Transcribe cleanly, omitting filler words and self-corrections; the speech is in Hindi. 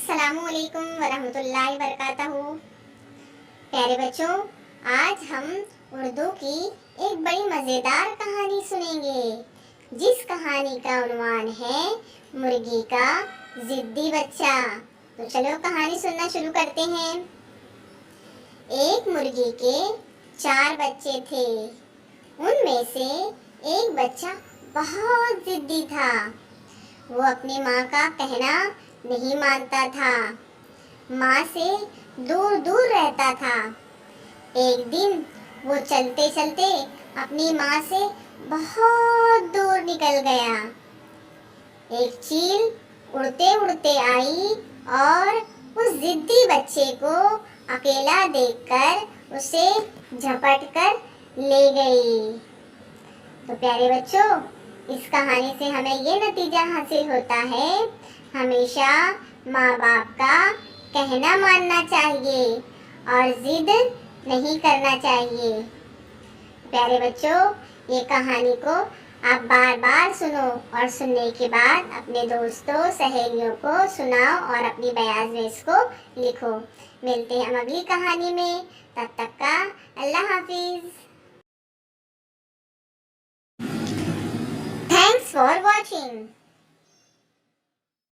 अस्सलामुअलैकुम वरहमतुल्लाहि वबरकातुहू। प्यारे बच्चों, आज हम उर्दू की एक बड़ी मज़ेदार कहानी सुनेंगे, जिस कहानी का उन्वान है मुर्गी का जिद्दी बच्चा। तो चलो कहानी सुनना शुरू करते हैं। एक मुर्गी के 4 बच्चे थे। उनमें से एक बच्चा बहुत जिद्दी था। वो अपनी माँ का कहना नहीं मानता था, माँ से दूर दूर रहता था। एक दिन वो चलते चलते अपनी माँ से बहुत दूर निकल गया। एक चील उड़ते उड़ते आई और उस जिद्दी बच्चे को अकेला देखकर उसे झपट कर ले गई। तो प्यारे बच्चों, इस कहानी से हमें ये नतीजा हासिल होता है, हमेशा माँ बाप का कहना मानना चाहिए और जिद नहीं करना चाहिए। प्यारे बच्चों, ये कहानी को आप बार बार सुनो और सुनने के बाद अपने दोस्तों सहेलियों को सुनाओ और अपनी बयान में इसको लिखो। मिलते हैं हम अगली कहानी में, तब तक का अल्लाह हाफिज। Thanks for watching.